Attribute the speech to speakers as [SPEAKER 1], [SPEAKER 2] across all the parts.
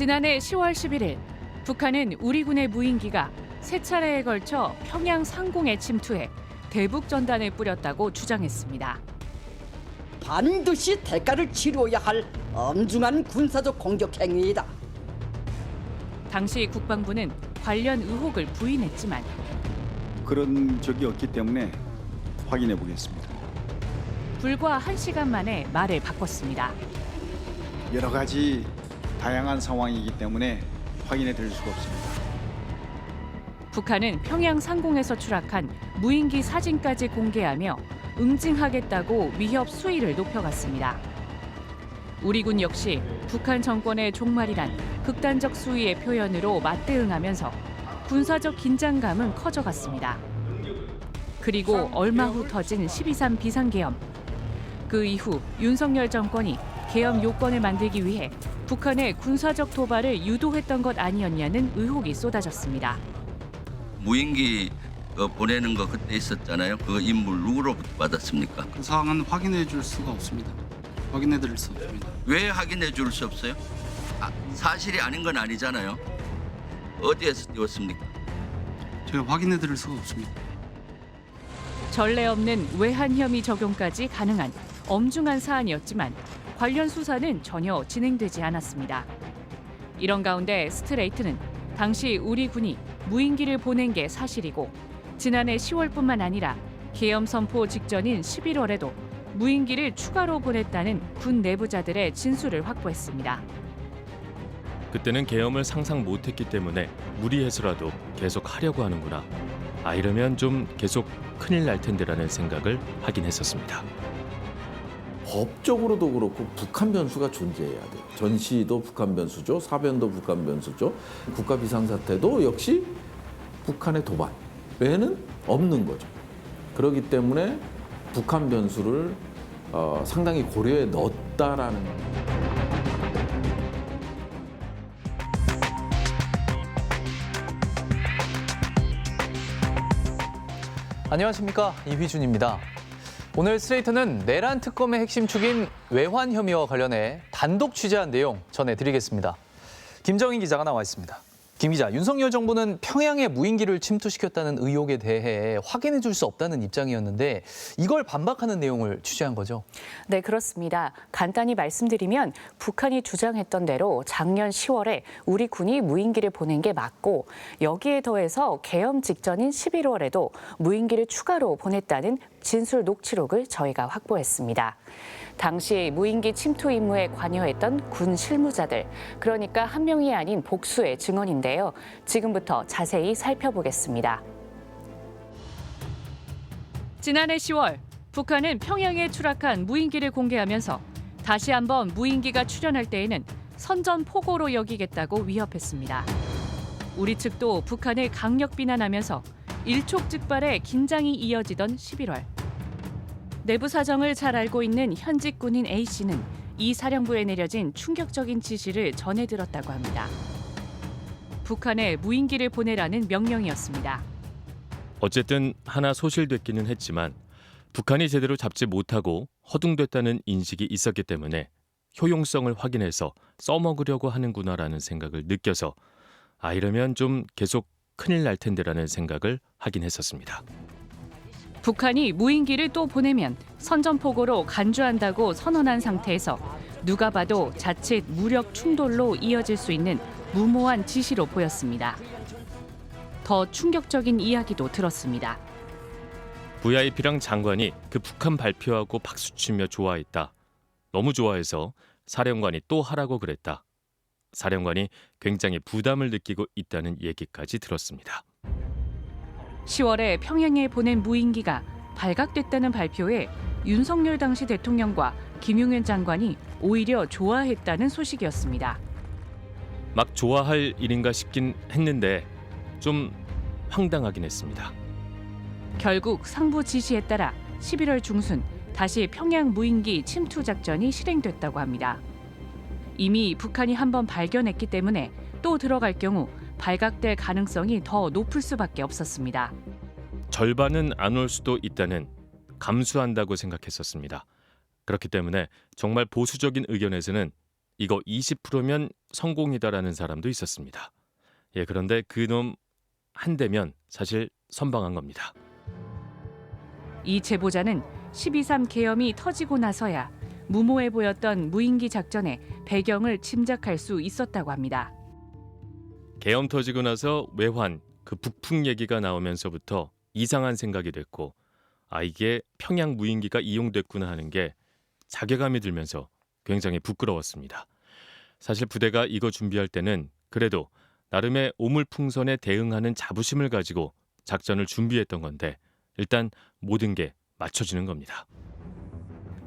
[SPEAKER 1] 지난해 10월 11일 북한은 우리 군의 무인기가 세 차례에 걸쳐 평양 상공에 침투해 대북 전단을 뿌렸다고 주장했습니다.
[SPEAKER 2] 반드시 대가를 치러야 할 엄중한 군사적 공격 행위이다.
[SPEAKER 1] 당시 국방부는 관련 의혹을 부인했지만
[SPEAKER 3] 그런 적이 없기 때문에 확인해 보겠습니다.
[SPEAKER 1] 불과 1시간 만에 말을 바꿨습니다.
[SPEAKER 3] 여러 가지 다양한 상황이기 때문에 확인해 드릴 수가 없습니다.
[SPEAKER 1] 북한은 평양 상공에서 추락한 무인기 사진까지 공개하며 응징하겠다고 위협 수위를 높여갔습니다. 우리 군 역시 북한 정권의 종말이란 극단적 수위의 표현으로 맞대응하면서 군사적 긴장감은 커져갔습니다. 그리고 얼마 후 터진 12.3 비상계엄. 그 이후 윤석열 정권이 계엄 요건을 만들기 위해 북한의 군사적 도발을 유도했던 것 아니었냐는 의혹이 쏟아졌습니다.
[SPEAKER 4] 무인기 보내는 거 그때 있었잖아요. 그 인물 누구로부터 받았습니까?
[SPEAKER 5] 그 사항은 확인해 줄 수가 없습니다. 확인해 드릴 수 없습니다.
[SPEAKER 4] 왜 확인해 줄 수 없어요? 사실이 아닌 건 아니잖아요. 어디에서 띄웠습니까?
[SPEAKER 5] 제가 확인해 드릴 수가 없습니다.
[SPEAKER 1] 전례 없는 외환 혐의 적용까지 가능한 엄중한 사안이었지만 관련 수사는 전혀 진행되지 않았습니다. 이런 가운데 스트레이트는 당시 우리 군이 무인기를 보낸 게 사실이고 지난해 10월뿐만 아니라 계엄 선포 직전인 11월에도 무인기를 추가로 보냈다는 군 내부자들의 진술을 확보했습니다.
[SPEAKER 6] 그때는 계엄을 상상 못했기 때문에 무리해서라도 계속 하려고 하는구나. 이러면 좀 계속 큰일 날 텐데라는 생각을 하긴 했었습니다.
[SPEAKER 7] 법적으로도 그렇고 북한 변수가 존재해야 돼요. 전시도 북한 변수죠. 사변도 북한 변수죠. 국가 비상사태도 역시 북한의 도발 외에는 없는 거죠. 그렇기 때문에 북한 변수를 상당히 고려에 넣었다라는
[SPEAKER 8] 안녕하십니까, 이휘준입니다. 오늘 스트레이트는 내란 특검의 핵심 축인 외환 혐의와 관련해 단독 취재한 내용 전해드리겠습니다. 김정인 기자가 나와 있습니다. 김 기자, 윤석열 정부는 평양에 무인기를 침투시켰다는 의혹에 대해 확인해 줄 수 없다는 입장이었는데 이걸 반박하는 내용을 취재한 거죠?
[SPEAKER 1] 네, 그렇습니다. 간단히 말씀드리면 북한이 주장했던 대로 작년 10월에 우리 군이 무인기를 보낸 게 맞고 여기에 더해서 계엄 직전인 11월에도 무인기를 추가로 보냈다는 진술 녹취록을 저희가 확보했습니다. 당시 무인기 침투 임무에 관여했던 군 실무자들, 그러니까 한 명이 아닌 복수의 증언인데요. 지금부터 자세히 살펴보겠습니다. 지난해 10월, 북한은 평양에 추락한 무인기를 공개하면서 다시 한번 무인기가 출현할 때에는 선전포고로 여기겠다고 위협했습니다. 우리 측도 북한을 강력 비난하면서 일촉즉발의 긴장이 이어지던 11월. 내부 사정을 잘 알고 있는 현직 군인 A씨는 이 사령부에 내려진 충격적인 지시를 전해 들었다고 합니다. 북한에 무인기를 보내라는 명령이었습니다.
[SPEAKER 6] 어쨌든 하나 소실됐기는 했지만 북한이 제대로 잡지 못하고 허둥댔다는 인식이 있었기 때문에 효용성을 확인해서 써먹으려고 하는구나라는 생각을 느껴서 이러면 좀 계속 큰일 날 텐데라는 생각을 하긴 했었습니다.
[SPEAKER 1] 북한이 무인기를 또 보내면 선전포고로 간주한다고 선언한 상태에서 누가 봐도 자칫 무력 충돌로 이어질 수 있는 무모한 지시로 보였습니다. 더 충격적인 이야기도 들었습니다.
[SPEAKER 6] VIP랑 장관이 그 북한 발표하고 박수치며 좋아했다. 너무 좋아해서 사령관이 또 하라고 그랬다. 사령관이 굉장히 부담을 느끼고 있다는 얘기까지 들었습니다.
[SPEAKER 1] 10월에 평양에 보낸 무인기가 발각됐다는 발표에 윤석열 당시 대통령과 김용현 장관이 오히려 좋아했다는 소식이었습니다.
[SPEAKER 6] 막 좋아할 일인가 싶긴 했는데 좀 황당하긴 했습니다.
[SPEAKER 1] 결국 상부 지시에 따라 11월 중순 다시 평양 무인기 침투 작전이 실행됐다고 합니다. 이미 북한이 한번 발견했기 때문에 또 들어갈 경우 발각될 가능성이 더 높을 수밖에 없었습니다.
[SPEAKER 6] 절반은 안 올 수도 있다는 감수한다고 생각했었습니다. 그렇기 때문에 정말 보수적인 의견에서는 이거 20%면 성공이다라는 사람도 있었습니다. 예, 그런데 그놈 한 대면 사실 선방한 겁니다.
[SPEAKER 1] 이 제보자는 12.3 계엄이 터지고 나서야 무모해 보였던 무인기 작전의 배경을 짐작할 수 있었다고 합니다.
[SPEAKER 6] 계엄 터지고 나서 외환, 그 북풍 얘기가 나오면서부터 이상한 생각이 됐고, 이게 평양 무인기가 이용됐구나 하는 게 자괴감이 들면서 굉장히 부끄러웠습니다. 사실 부대가 이거 준비할 때는 그래도 나름의 오물풍선에 대응하는 자부심을 가지고 작전을 준비했던 건데 일단 모든 게 맞춰지는 겁니다.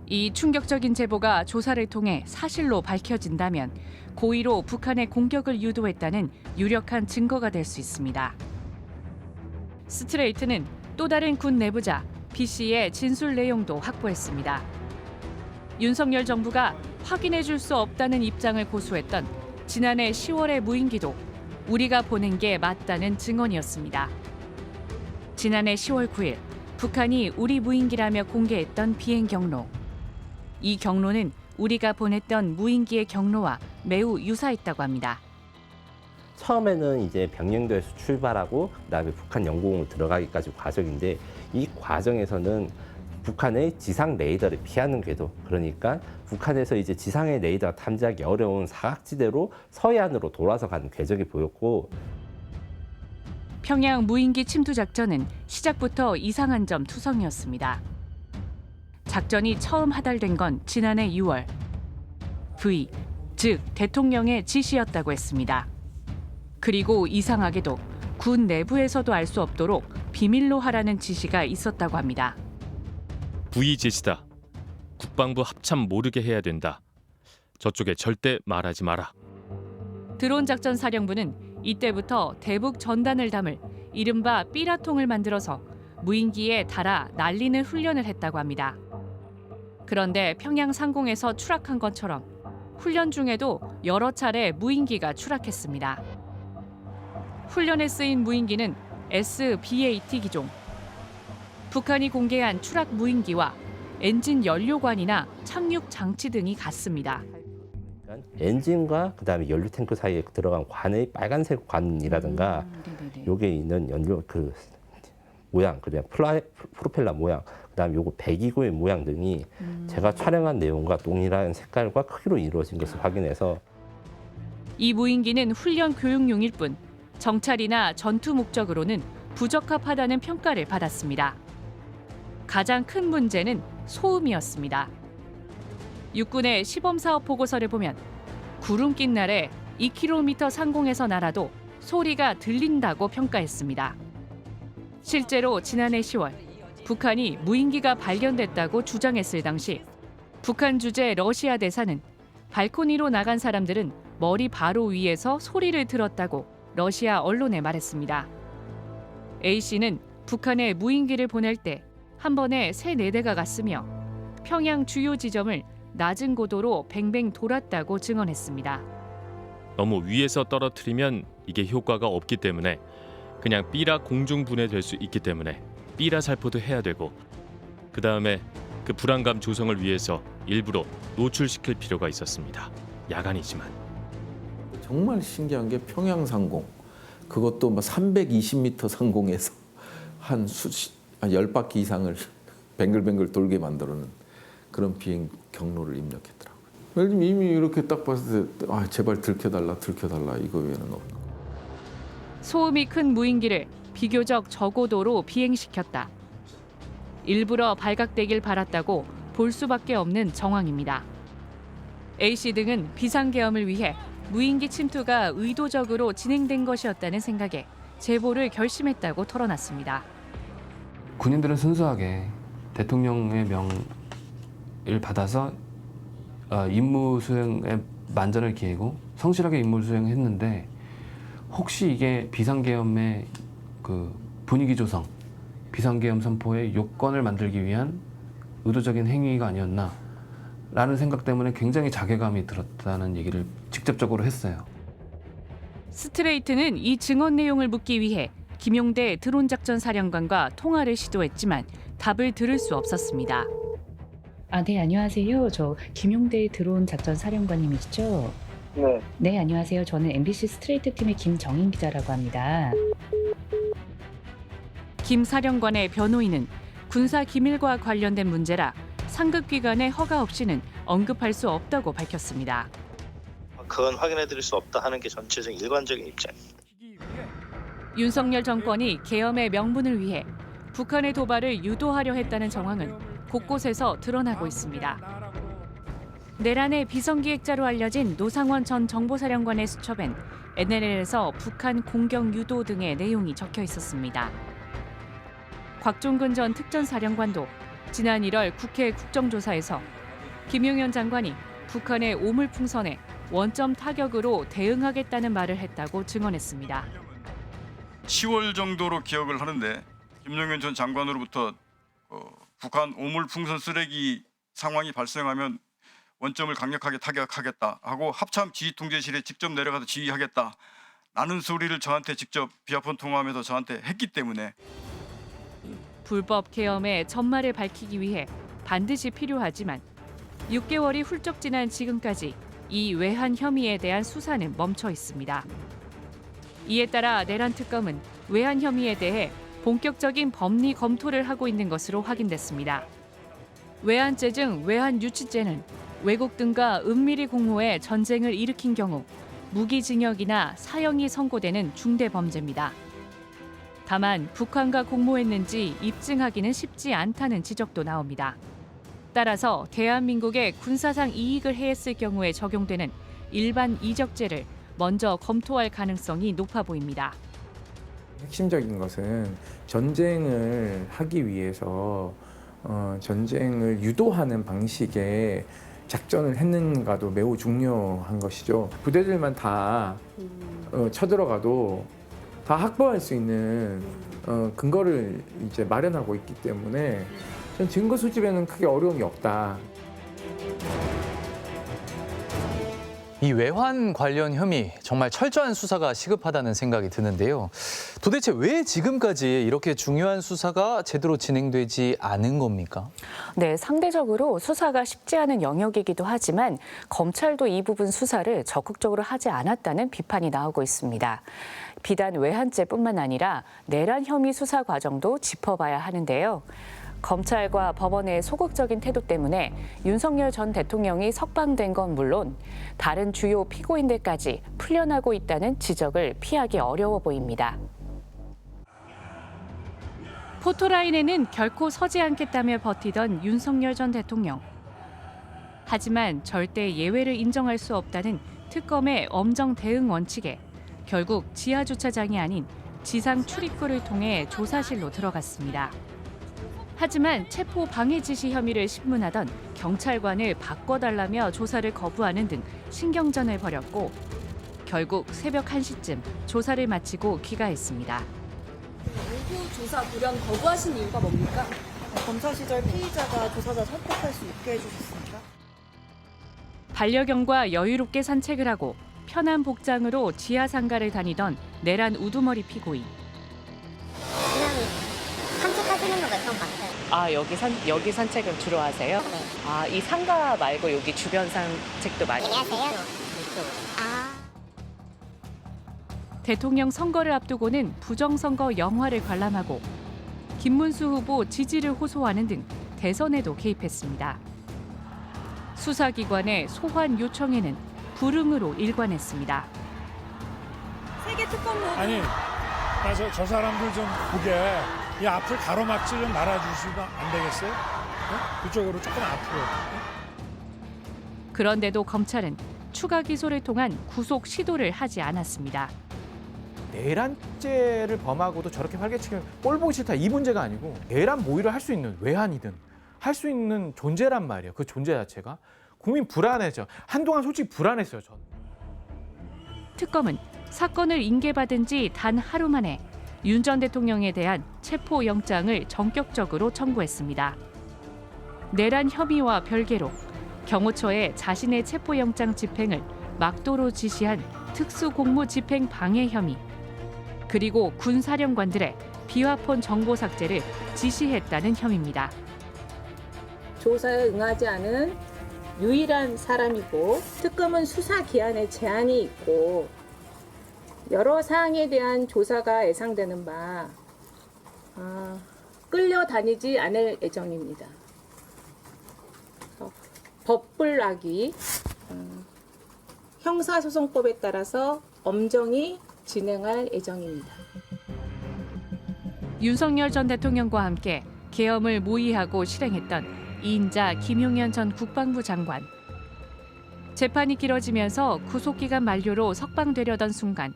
[SPEAKER 1] 이 충격적인 제보가 조사를 통해 사실로 밝혀진다면 고의로 북한의 공격을 유도했다는 유력한 증거가 될 수 있습니다. 스트레이트는 또 다른 군 내부자 B 씨의 진술 내용도 확보했습니다. 윤석열 정부가 확인해 줄 수 없다는 입장을 고수했던 지난해 10월의 무인기도 우리가 보낸 게 맞다는 증언이었습니다. 지난해 10월 9일 북한이 우리 무인기라며 공개했던 비행 경로. 이 경로는 우리가 보냈던 무인기의 경로와 매우 유사했다고 합니다.
[SPEAKER 9] 처음에는 이제 병영도에서 출발하고 그다음에 북한 영공으로 들어가기까지 과정인데 이 과정에서는 북한의 지상 레이더를 피하는 궤도, 그러니까 북한에서 이제 지상의 레이더가 탐지하기 어려운 사각지대로 서해안으로 돌아서 가는 궤적이 보였고,
[SPEAKER 1] 평양 무인기 침투 작전은 시작부터 이상한 점 투성이었습니다. 작전이 처음 하달된 건 지난해 6월. V, 즉 대통령의 지시였다고 했습니다. 그리고 이상하게도 군 내부에서도 알 수 없도록 비밀로 하라는 지시가 있었다고 합니다.
[SPEAKER 6] 부의 지시다. 국방부 합참 모르게 해야 된다. 저쪽에 절대 말하지 마라.
[SPEAKER 1] 드론 작전 사령부는 이때부터 대북 전단을 담을 이른바 삐라통을 만들어서 무인기에 달아 날리는 훈련을 했다고 합니다. 그런데 평양 상공에서 추락한 것처럼 훈련 중에도 여러 차례 무인기가 추락했습니다. 훈련에 쓰인 무인기는 SBAT 기종. 북한이 공개한 추락 무인기와 엔진 연료관이나 착륙 장치 등이 같습니다.
[SPEAKER 9] 엔진과 그다음에 연료 탱크 사이에 들어간 관의 빨간색 관이라든가 여기에 있는 연료 그 모양, 그냥 프로펠러 모양, 그다음에 요거 배기구의 모양 등이 제가 촬영한 내용과 동일한 색깔과 크기로 이루어진 것을 확인해서
[SPEAKER 1] 이 무인기는 훈련 교육용일 뿐 정찰이나 전투 목적으로는 부적합하다는 평가를 받았습니다. 가장 큰 문제는 소음이었습니다. 육군의 시범 사업 보고서를 보면 구름 낀 날에 2km 상공에서 날아도 소리가 들린다고 평가했습니다. 실제로 지난해 10월 북한이 무인기가 발견됐다고 주장했을 당시 북한 주재 러시아 대사는 발코니로 나간 사람들은 머리 바로 위에서 소리를 들었다고 러시아 언론에 말했습니다. A씨는 북한에 무인기를 보낼 때 한 번에 3-4대가 갔으며 평양 주요 지점을 낮은 고도로 뱅뱅 돌았다고 증언했습니다.
[SPEAKER 6] 너무 위에서 떨어뜨리면 이게 효과가 없기 때문에 그냥 삐라 공중 분해될 수 있기 때문에 삐라 살포도 해야 되고, 그 다음에 그 불안감 조성을 위해서 일부러 노출시킬 필요가 있었습니다. 야간이지만.
[SPEAKER 7] 정말 신기한 게 평양 상공, 그것도 뭐 320m 상공에서 한 10바퀴 이상을 뱅글뱅글 돌게 만들어는 그런 비행 경로를 입력했더라고요. 이미 이렇게 딱 봤을 때 제발 들켜달라 이거 외에는 없는.
[SPEAKER 1] 소음이 큰 무인기를 비교적 저고도로 비행시켰다. 일부러 발각되길 바랐다고 볼 수밖에 없는 정황입니다. A씨 등은 비상계엄을 위해 무인기 침투가 의도적으로 진행된 것이었다는 생각에 제보를 결심했다고 털어놨습니다.
[SPEAKER 10] 군인들은 순수하게 대통령의 명을 받아서 임무 수행에 만전을 기하고 성실하게 임무 수행했는데, 혹시 이게 비상계엄의 그 분위기 조성, 비상계엄 선포의 요건을 만들기 위한 의도적인 행위가 아니었나라는 생각 때문에 굉장히 자괴감이 들었다는 얘기를 직접적으로 했어요.
[SPEAKER 1] 스트레이트는 이 증언 내용을 묻기 위해 김용대 드론 작전 사령관과 통화를 시도했지만 답을 들을 수 없었습니다.
[SPEAKER 11] 네, 안녕하세요. 저 김용대 드론 작전 사령관님이시죠?
[SPEAKER 12] 네.
[SPEAKER 11] 네, 안녕하세요. 저는 MBC 스트레이트 팀의 김정인 기자라고 합니다.
[SPEAKER 1] 김 사령관의 변호인은 군사 기밀과 관련된 문제라 상급기관의 허가 없이는 언급할 수 없다고 밝혔습니다.
[SPEAKER 12] 그건 확인해드릴 수 없다 하는 게 전체적인 일관적인 입장입니다.
[SPEAKER 1] 윤석열 정권이 계엄의 명분을 위해 북한의 도발을 유도하려 했다는 정황은 곳곳에서 드러나고 있습니다. 내란의 비성기획자로 알려진 노상원 전 정보사령관의 수첩엔 NLL에서 북한 공격 유도 등의 내용이 적혀 있었습니다. 곽종근 전 특전사령관도 지난 1월 국회 국정조사에서 김용현 장관이 북한의 오물풍선에 원점 타격으로 대응하겠다는 말을 했다고 증언했습니다.
[SPEAKER 13] 10월 정도로 기억을 하는데 김용현 전 장관으로부터 북한 오물풍선 쓰레기 상황이 발생하면 원점을 강력하게 타격하겠다 하고 합참 지휘통제실에 직접 내려가서 지휘하겠다 라는 소리를 저한테 직접 비아폰 통화하면서 저한테 했기 때문에
[SPEAKER 1] 불법 계엄의 전말을 밝히기 위해 반드시 필요하지만 6개월이 훌쩍 지난 지금까지 이 외환 혐의에 대한 수사는 멈춰 있습니다. 이에 따라 내란 특검은 외환 혐의에 대해 본격적인 법리 검토를 하고 있는 것으로 확인됐습니다. 외환죄 중 외환유치죄는 외국 등과 은밀히 공모해 전쟁을 일으킨 경우 무기징역이나 사형이 선고되는 중대범죄입니다. 다만 북한과 공모했는지 입증하기는 쉽지 않다는 지적도 나옵니다. 따라서 대한민국의 군사상 이익을 해했을 경우에 적용되는 일반 이적죄를 먼저 검토할 가능성이 높아 보입니다.
[SPEAKER 14] 핵심적인 것은 전쟁을 하기 위해서 전쟁을 유도하는 방식의 작전을 했는가도 매우 중요한 것이죠. 부대들만 다 쳐들어가도 다 확보할 수 있는 근거를 이제 마련하고 있기 때문에 전 증거 수집에는 크게 어려움이 없다.
[SPEAKER 8] 이 외환 관련 혐의 정말 철저한 수사가 시급하다는 생각이 드는데요. 도대체 왜 지금까지 이렇게 중요한 수사가 제대로 진행되지 않은 겁니까?
[SPEAKER 15] 네, 상대적으로 수사가 쉽지 않은 영역이기도 하지만 검찰도 이 부분 수사를 적극적으로 하지 않았다는 비판이 나오고 있습니다. 비단 외환죄뿐만 아니라 내란 혐의 수사 과정도 짚어봐야 하는데요. 검찰과 법원의 소극적인 태도 때문에 윤석열 전 대통령이 석방된 건 물론 다른 주요 피고인들까지 풀려나고 있다는 지적을 피하기 어려워 보입니다.
[SPEAKER 1] 포토라인에는 결코 서지 않겠다며 버티던 윤석열 전 대통령. 하지만 절대 예외를 인정할 수 없다는 특검의 엄정 대응 원칙에 결국 지하 주차장이 아닌 지상 출입구를 통해 조사실로 들어갔습니다. 하지만 체포 방해 지시 혐의를 신문하던 경찰관을 바꿔달라며 조사를 거부하는 등 신경전을 벌였고 결국 새벽 1시쯤 조사를 마치고 귀가했습니다.
[SPEAKER 16] 외부 조사 불연 거부하신 이유가 뭡니까? 검사 시절 피의자가 조사자 선택할 수 있게 해주셨습니까?
[SPEAKER 1] 반려견과 여유롭게 산책을 하고 편한 복장으로 지하 상가를 다니던 내란 우두머리 피고인.
[SPEAKER 17] 산책하시는 거 몇 번 봤어요.
[SPEAKER 15] 여기 산책을 주로 하세요?
[SPEAKER 17] 네.
[SPEAKER 15] 이 상가 말고 여기 주변 산책도 많이
[SPEAKER 17] 안녕하세요.
[SPEAKER 1] 대통령 선거를 앞두고는 부정선거 영화를 관람하고 김문수 후보 지지를 호소하는 등 대선에도 개입했습니다. 수사기관의 소환 요청에는 불응으로 일관했습니다.
[SPEAKER 16] 세계 특검
[SPEAKER 18] 아니, 저 사람들 좀 보게 이 앞을 가로막지 좀 말아주시면 안 되겠어요? 그쪽으로 조금 앞으로.
[SPEAKER 1] 그런데도 검찰은 추가 기소를 통한 구속 시도를 하지 않았습니다.
[SPEAKER 19] 내란죄를 범하고도 저렇게 활개치면 꼴 보기 싫다 이 문제가 아니고 내란 모의를 할 수 있는 외환이든 할 수 있는 존재란 말이에요. 그 존재 자체가 국민 불안해져. 한동안 솔직히 불안했어요. 전.
[SPEAKER 1] 특검은 사건을 인계받은 지 단 하루 만에 윤 전 대통령에 대한 체포영장을 전격적으로 청구했습니다. 내란 혐의와 별개로 경호처에 자신의 체포영장 집행을 막도로 지시한 특수공무 집행 방해 혐의, 그리고 군 사령관들의 비화폰 정보 삭제를 지시했다는 혐의입니다.
[SPEAKER 20] 조사에 응하지 않은 유일한 사람이고 특검은 수사 기한에 제한이 있고 여러 사항에 대한 조사가 예상되는 바 끌려다니지 않을 예정입니다. 법불락이 형사소송법에 따라서 엄정히 진행할 예정입니다.
[SPEAKER 1] 윤석열 전 대통령과 함께 계엄을 모의하고 실행했던 이인자 김용현 전 국방부 장관. 재판이 길어지면서 구속기간 만료로 석방되려던 순간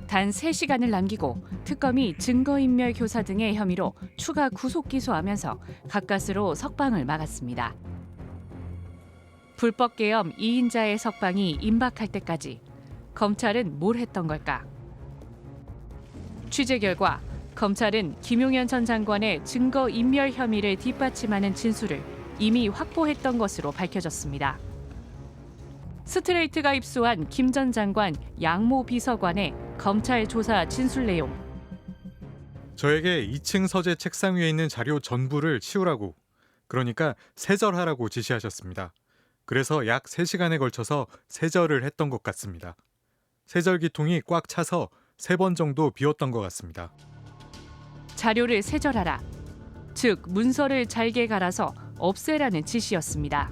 [SPEAKER 1] 단 3시간을 남기고 특검이 증거인멸 교사 등의 혐의로 추가 구속 기소하면서 가까스로 석방을 막았습니다. 불법 계엄 이인자의 석방이 임박할 때까지 검찰은 뭘 했던 걸까? 취재 결과 검찰은 김용현 전 장관의 증거인멸 혐의를 뒷받침하는 진술을 이미 확보했던 것으로 밝혀졌습니다. 스트레이트가 입수한 김 전 장관 양모 비서관의 검찰 조사 진술 내용.
[SPEAKER 21] 저에게 2층 서재 책상 위에 있는 자료 전부를 치우라고, 그러니까 세절하라고 지시하셨습니다. 그래서 약 3시간에 걸쳐서 세절을 했던 것 같습니다. 세절기통이 꽉 차서 3번 정도 비웠던 것 같습니다.
[SPEAKER 1] 자료를 세절하라. 즉 문서를 잘게 갈아서 없애라는 지시였습니다.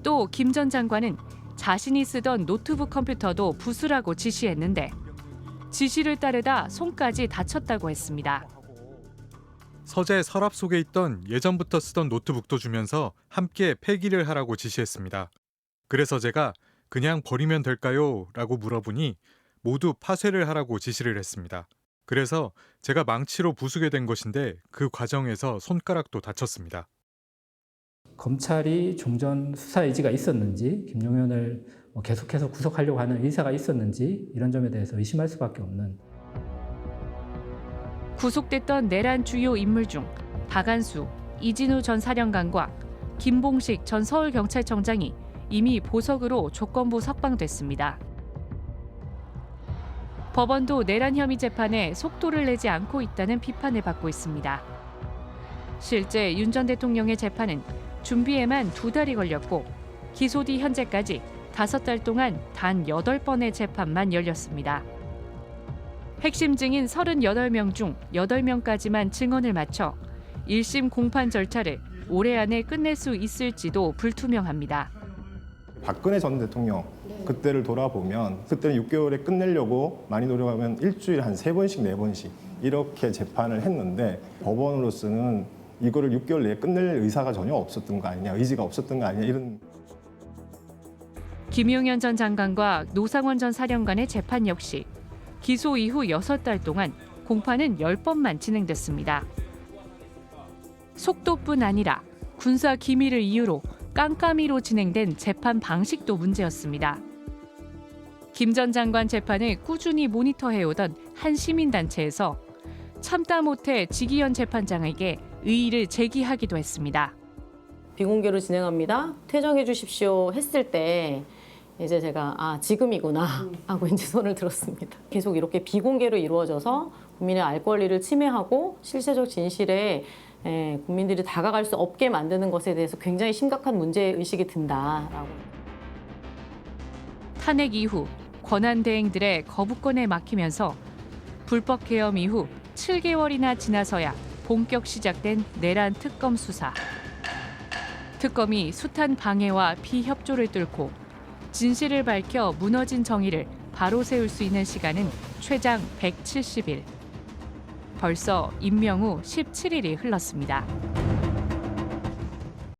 [SPEAKER 1] 또 김 전 장관은 자신이 쓰던 노트북 컴퓨터도 부수라고 지시했는데 지시를 따르다 손까지 다쳤다고 했습니다.
[SPEAKER 21] 서재 서랍 속에 있던 예전부터 쓰던 노트북도 주면서 함께 폐기를 하라고 지시했습니다. 그래서 제가 그냥 버리면 될까요? 라고 물어보니 모두 파쇄를 하라고 지시를 했습니다. 그래서 제가 망치로 부수게 된 것인데 그 과정에서 손가락도 다쳤습니다.
[SPEAKER 22] 검찰이 종전 수사 의지가 있었는지, 김용현을 계속해서 구속하려고 하는 의사가 있었는지 이런 점에 대해서 의심할 수밖에 없는.
[SPEAKER 1] 구속됐던 내란 주요 인물 중 박안수, 이진우 전 사령관과 김봉식 전 서울경찰청장이 이미 보석으로 조건부 석방됐습니다. 법원도 내란 혐의 재판에 속도를 내지 않고 있다는 비판을 받고 있습니다. 실제 윤 전 대통령의 재판은 준비에만 2달이 걸렸고 기소 뒤 현재까지 5달 동안 단 8번의 재판만 열렸습니다. 핵심 증인 38명 중 8명까지만 증언을 마쳐 1심 공판 절차를 올해 안에 끝낼 수 있을지도 불투명합니다.
[SPEAKER 23] 박근혜 전 대통령 그때를 돌아보면 그때는 6개월에 끝내려고 많이 노력하면 일주일에 한 3번씩 4번씩 이렇게 재판을 했는데 법원으로서는 이거를 6개월 내에 끝낼 의사가 전혀 없었던 거 아니냐, 의지가 없었던 거 아니냐 이런.
[SPEAKER 1] 김용현 전 장관과 노상원 전 사령관의 재판 역시 기소 이후 6달 동안 공판은 10번만 진행됐습니다. 속도뿐 아니라 군사 기밀을 이유로 깜깜이로 진행된 재판 방식도 문제였습니다. 김 전 장관 재판을 꾸준히 모니터해오던 한 시민단체에서 참다 못해 지기현 재판장에게 의의를 제기하기도 했습니다.
[SPEAKER 24] 비공개로 진행합니다. 퇴정해 주십시오 했을 때 이제 제가 지금이구나 하고 이제 손을 들었습니다. 계속 이렇게 비공개로 이루어져서 국민의 알 권리를 침해하고 실체적 진실에 국민들이 다가갈 수 없게 만드는 것에 대해서 굉장히 심각한 문제의식이 든다라고.
[SPEAKER 1] 탄핵 이후 권한 대행들의 거부권에 막히면서 불법 계엄 이후 7개월이나 지나서야 본격 시작된 내란 특검 수사. 특검이 숱한 방해와 비협조를 뚫고 진실을 밝혀 무너진 정의를 바로 세울 수 있는 시간은 최장 170일. 벌써 임명 후 17일이 흘렀습니다.